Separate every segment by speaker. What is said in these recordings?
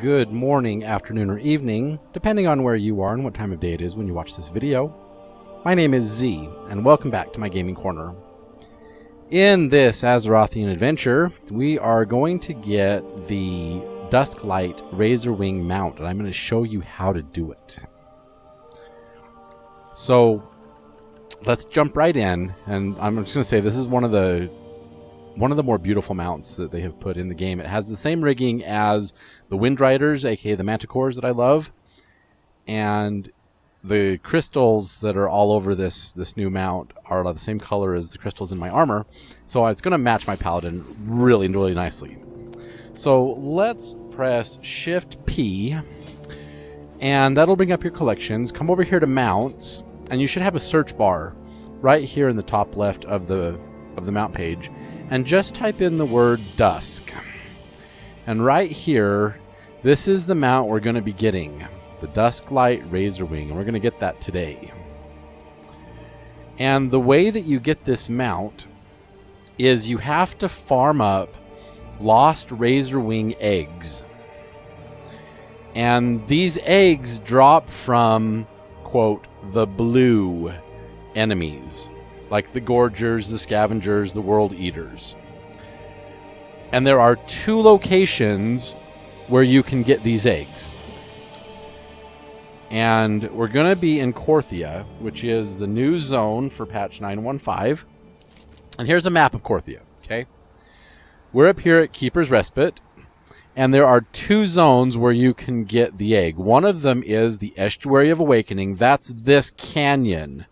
Speaker 1: Good morning, afternoon, or evening, depending on where you are and what time of day it is when you watch this video. My name is Z, and welcome back to my gaming corner. In this Azerothian adventure, we are going to get the Dusklight Razorwing mount, and I'm going to show you how to do it. So, let's jump right in, and I'm just going to say this is one of the more beautiful mounts that they have put in the game. It has the same rigging as the Wind Riders, aka the Manticores that I love, and the crystals that are all over this new mount are the same color as the crystals in my armor, so it's going to match my paladin really nicely. So let's press Shift P, and that'll bring up your collections. Come over here to mounts, and you should have a search bar right here in the top left of the mount page. And just type in the word Dusk. And right here, this is the mount we're going to be getting. The Dusklight Razorwing. And we're going to get that today. And the way that you get this mount is you have to farm up lost Razorwing eggs. And these eggs drop from, quote, the blue enemies. Like the Gorgers, the Scavengers, the World Eaters. And there are 2 locations where you can get these eggs. And we're going to be in Korthia, which is the new zone for patch 9.15. And here's a map of Korthia, okay? We're up here at Keeper's Respite, and there are 2 zones where you can get the egg. One of them is the Estuary of Awakening. That's this canyon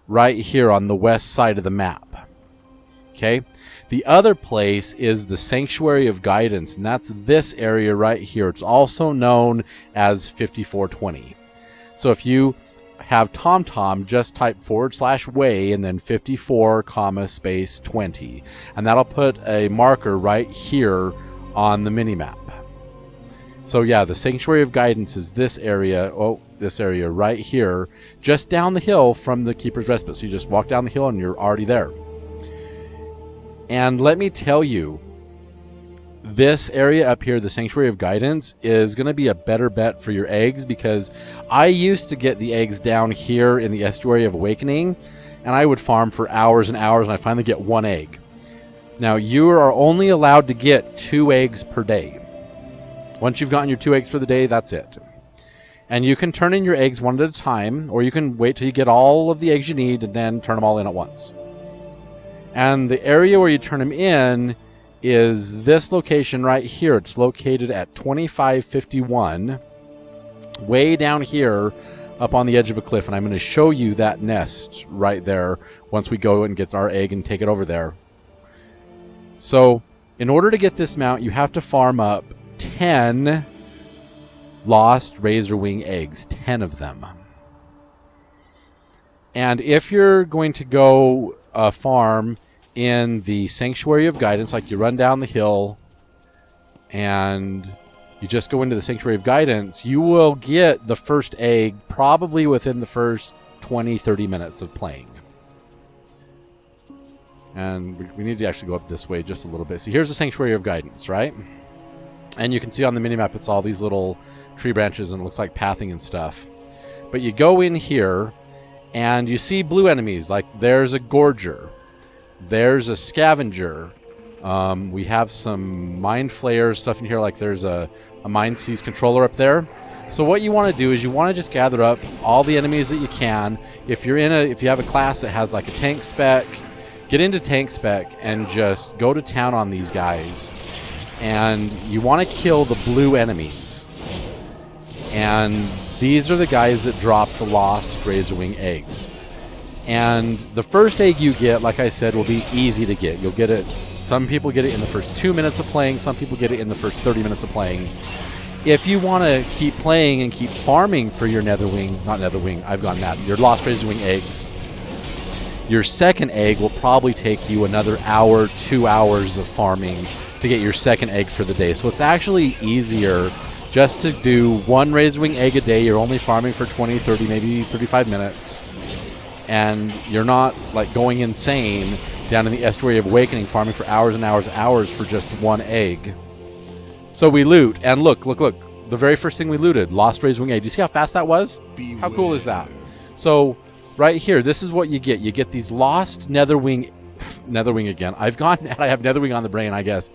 Speaker 1: right here on the west side of the map. Okay? The other place is the Sanctuary of Guidance, and that's this area right here. It's also known as 5420. So if you have TomTom, just type /way and then 54, space 20. And that'll put a marker right here on the minimap. So yeah, the Sanctuary of Guidance is this area, this area right here, just down the hill from the Keeper's Respite. So you just walk down the hill and you're already there. And let me tell you, this area up here, the Sanctuary of Guidance, is going to be a better bet for your eggs, because I used to get the eggs down here in the Estuary of Awakening, and I would farm for hours and hours, and I finally get 1 egg. Now, you are only allowed to get 2 eggs per day. Once you've gotten your 2 eggs for the day, that's it. And you can turn in your eggs one at a time, or you can wait till you get all of the eggs you need and then turn them all in at once. And the area where you turn them in is this location right here. It's located at 2551, way down here up on the edge of a cliff. And I'm going to show you that nest right there once we go and get our egg and take it over there. So in order to get this mount, you have to farm up 10 lost Razorwing eggs, 10 of them. And if you're going to go farm in the Sanctuary of Guidance, like you run down the hill and you just go into the Sanctuary of Guidance, you will get the first egg probably within the first 20-30 minutes of playing. And we need to actually go up this way just a little bit. So here's the Sanctuary of Guidance, right? And you can see on the minimap it's all these little tree branches and it looks like pathing and stuff. But you go in here and you see blue enemies. Like there's a Gorger. There's a Scavenger. We have some Mind Flayers stuff in here. Like there's a Mind Seize controller up there. So what you want to do is you want to just gather up all the enemies that you can. If you have a class that has like a tank spec, get into tank spec and just go to town on these guys. And you want to kill the blue enemies. And these are the guys that drop the lost Razorwing eggs. And the first egg you get, like I said, will be easy to get. You'll get it. Some people get it in the first 2 minutes of playing. Some people get it in the first 30 minutes of playing. If you want to keep playing and keep farming for your your lost Razorwing eggs, your second egg will probably take you another hour, 2 hours of farming to get your second egg for the day. So it's actually easier just to do 1 Razorwing egg a day. You're only farming for 20, 30, maybe 35 minutes. And you're not like going insane down in the Estuary of Awakening farming for hours and hours for just 1 egg. So we loot, and look. the very first thing we looted, lost razorwing egg. Do you see how fast that was? How cool is that? So right here, this is what you get. You get these lost netherwing again. I have netherwing on the brain, I guess.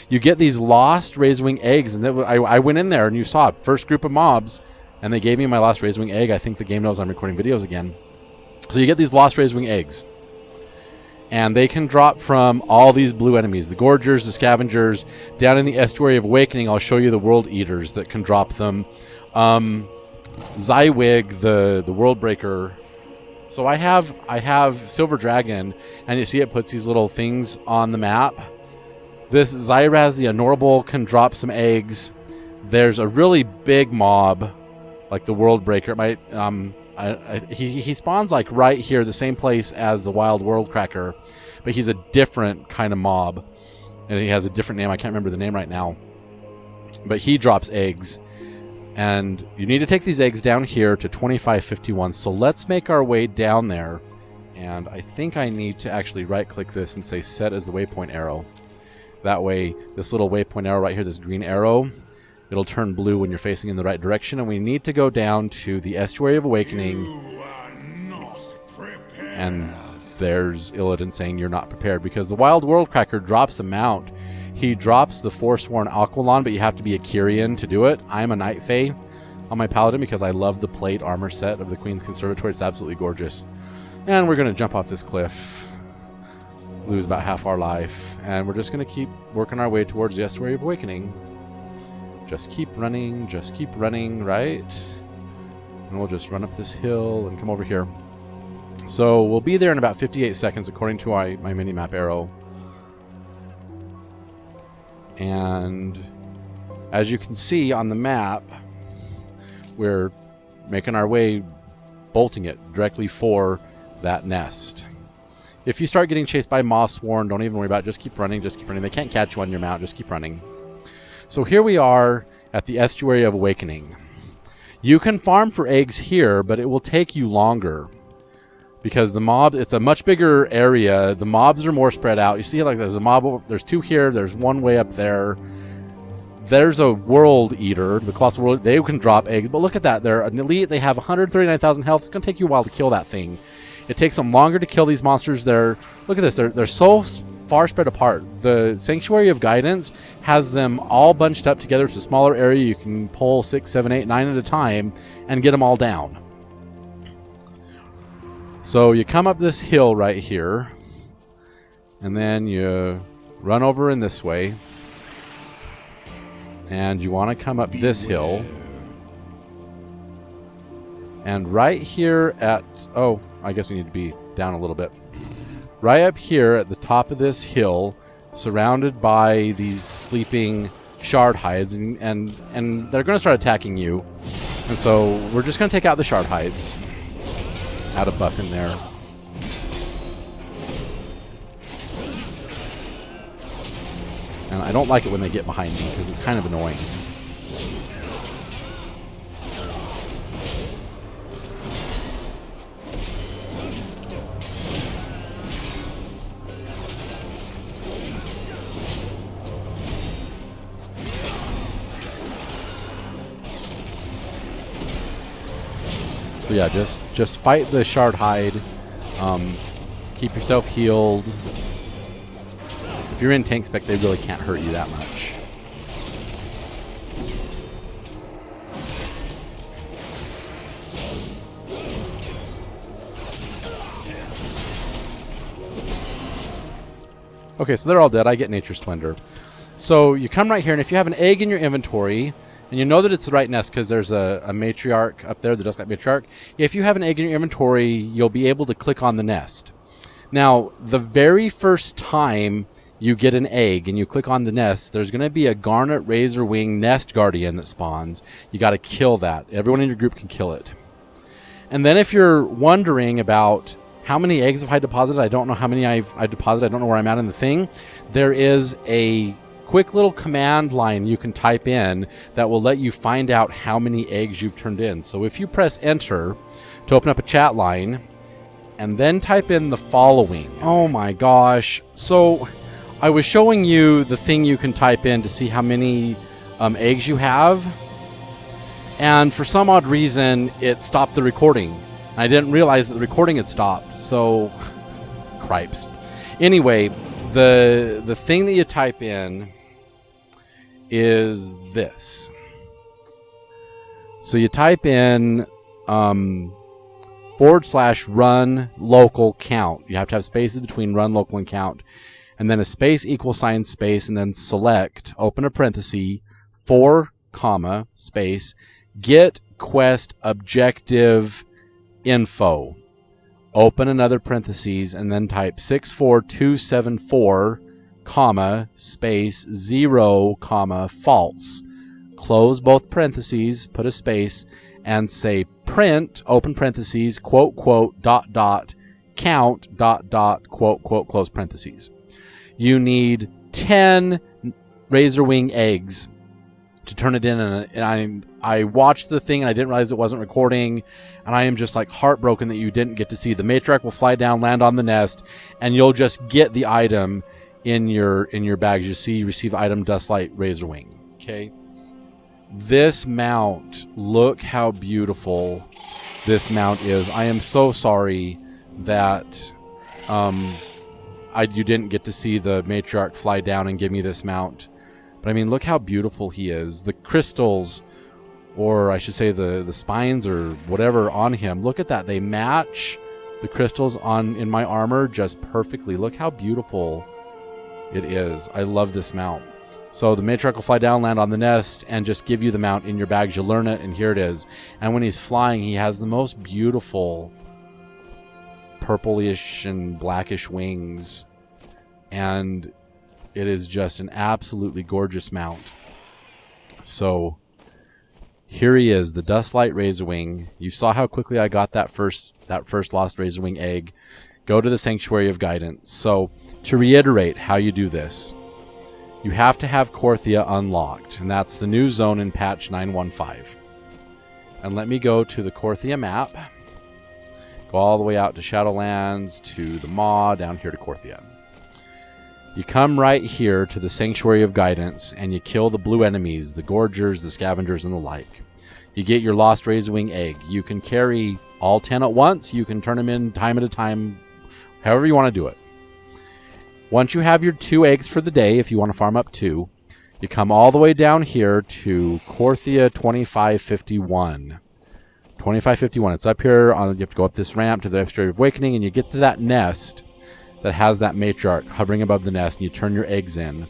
Speaker 1: You get these lost razorwing eggs, and I went in there and you saw first group of mobs, and they gave me my lost razorwing egg. I think the game knows I'm recording videos again. So you get these lost razorwing eggs, and they can drop from all these blue enemies, the Gorgers, the Scavengers. Down in the Estuary of Awakening, I'll show you the World Eaters that can drop them. Zywig, the World Breaker. So I have Silver Dragon, and you see it puts these little things on the map. This Zyraz, the Honorable, can drop some eggs. There's a really big mob, like the World Breaker. It might, he spawns like right here, the same place as the Wild World Cracker, but he's a different kind of mob, and he has a different name. I can't remember the name right now, but he drops eggs. And you need to take these eggs down here to 2551. So let's make our way down there. And I think I need to actually right-click this and say set as the waypoint arrow. That way, this little waypoint arrow right here, this green arrow, it'll turn blue when you're facing in the right direction. And we need to go down to the Estuary of Awakening. And there's Illidan saying you're not prepared, because the Wild World Cracker drops a mount. He drops the Forsworn Aquilon, but you have to be a Kyrian to do it. I'm a Night Fae on my Paladin because I love the plate armor set of the Queen's Conservatory. It's absolutely gorgeous. And we're going to jump off this cliff, lose about half our life, and we're just going to keep working our way towards the Estuary of Awakening. Just keep running, right? And we'll just run up this hill and come over here. So we'll be there in about 58 seconds according to my mini-map arrow. And as you can see on the map, we're making our way, bolting it directly for that nest. If you start getting chased by Mossworn, don't even worry about it. Just keep running, They can't catch you on your mount. Just keep running. So here we are at the Estuary of Awakening. You can farm for eggs here, but it will take you longer, because the mob, it's a much bigger area. The mobs are more spread out. You see, like, there's a mob, there's two here, there's one way up there. There's a World Eater, the Colossal World. They can drop eggs, but look at that. They're an elite. They have 139,000 health. It's going to take you a while to kill that thing. It takes them longer to kill these monsters. Look at this. They're so far spread apart. The Sanctuary of Guidance has them all bunched up together. It's a smaller area. You can pull 6, 7, 8, 9 at a time and get them all down. So you come up this hill right here, and then you run over in this way, and you want to come up this hill, and right here at, oh, I guess we need to be down a little bit. Right up here at the top of this hill, surrounded by these sleeping shard hides, and they're going to start attacking you, and so we're just going to take out the shard hides. Add a buff in there. And I don't like it when they get behind me because it's kind of annoying. So yeah, just fight the shard hide. Keep yourself healed. If you're in tank spec, they really can't hurt you that much. Okay, so they're all dead. I get Nature Splendor. So you come right here, and if you have an egg in your inventory, and you know that it's the right nest because there's a matriarch up there, the Dusklight matriarch. If you have an egg in your inventory, you'll be able to click on the nest. Now, the very first time you get an egg and you click on the nest, there's going to be a Garnet Razorwing Nest Guardian that spawns. You got to kill that. Everyone in your group can kill it. And then if you're wondering about how many eggs have I deposited, I don't know how many I've deposited, I don't know where I'm at in the thing, there is a quick little command line you can type in that will let you find out how many eggs you've turned in. So if you press enter to open up a chat line and then type in the following. Oh my gosh. So I was showing you the thing you can type in to see how many eggs you have. And for some odd reason, it stopped the recording. I didn't realize that the recording had stopped, so cripes. Anyway, the thing that you type in is this. So you type in /run local count. You have to have spaces between run, local, and count. And then a space, =, space, and then select, open a parenthesis, 4, space, get quest objective info. Open another parenthesis, and then type 64274, space, 0, false. Close both parentheses, put a space, and say print, open parentheses, quote, count, quote, close parentheses. You need 10 Razorwing eggs to turn it in, and I watched the thing and I didn't realize it wasn't recording, and I am just like heartbroken that you didn't get to see. The matriarch will fly down, land on the nest, and you'll just get the item in your bags. You see, you receive item Dusklight Razorwing. Okay, this mount, look how beautiful this mount is. I am so sorry that you didn't get to see the matriarch fly down and give me this mount. But I mean, look how beautiful he is. The crystals, or I should say the spines or whatever on him, look at that. They match the crystals in my armor just perfectly. Look how beautiful it is. I love this mount. So the matriarch will fly down, land on the nest, and just give you the mount in your bags. You learn it, and here it is. And when he's flying, he has the most beautiful purplish and blackish wings, and it is just an absolutely gorgeous mount. So here he is, the Dusklight Razorwing. You saw how quickly I got that first lost Razorwing egg. Go to the Sanctuary of Guidance. So to reiterate how you do this, you have to have Korthia unlocked, and that's the new zone in patch 915. And let me go to the Korthia map. Go all the way out to Shadowlands, to the Maw, down here to Korthia. You come right here to the Sanctuary of Guidance, and you kill the blue enemies, the Gorgers, the Scavengers, and the like. You get your Lost Razorwing egg. You can carry all 10 at once. You can turn them in time at a time, however you want to do it. Once you have your 2 eggs for the day, if you want to farm up 2, you come all the way down here to Korthia 2551. 2551. It's up here. You have to go up this ramp to the Estuary of Awakening, and you get to that nest that has that matriarch hovering above the nest, and you turn your eggs in.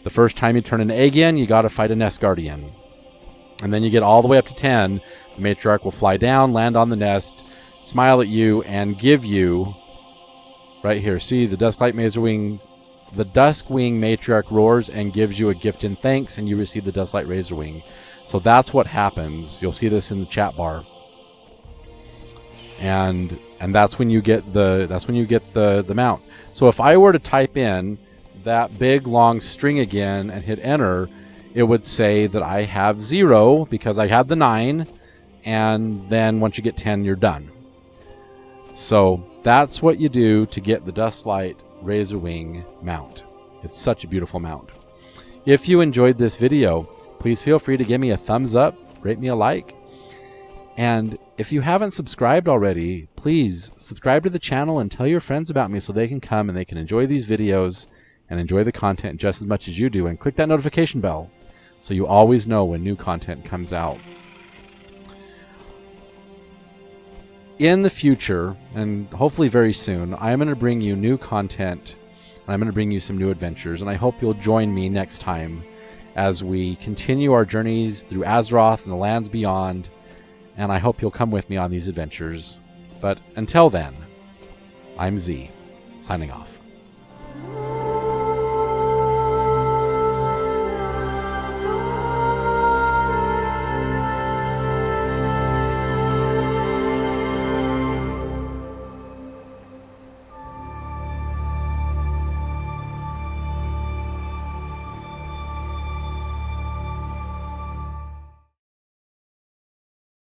Speaker 1: The first time you turn an egg in, you got to fight a nest guardian. And then you get all the way up to 10. The matriarch will fly down, land on the nest, smile at you, and give you, right here, see the Dusklight Razorwing. The Duskwing matriarch roars and gives you a gift in thanks, and you receive the Dusklight Razorwing. So that's what happens. You'll see this in the chat bar. And that's when you get the mount. So if I were to type in that big long string again and hit enter, it would say that I have 0 because I had the 9, and then once you get 10, you're done. So that's what you do to get the Dusklight Razorwing mount. It's such a beautiful mount. If you enjoyed this video, please feel free to give me a thumbs up, rate me a like, and if you haven't subscribed already, please subscribe to the channel and tell your friends about me so they can come and they can enjoy these videos and enjoy the content just as much as you do, and click that notification bell so you always know when new content comes out. In the future, and hopefully very soon, I'm going to bring you new content, and I'm going to bring you some new adventures, and I hope you'll join me next time as we continue our journeys through Azeroth and the lands beyond, and I hope you'll come with me on these adventures. But until then, I'm Z, signing off.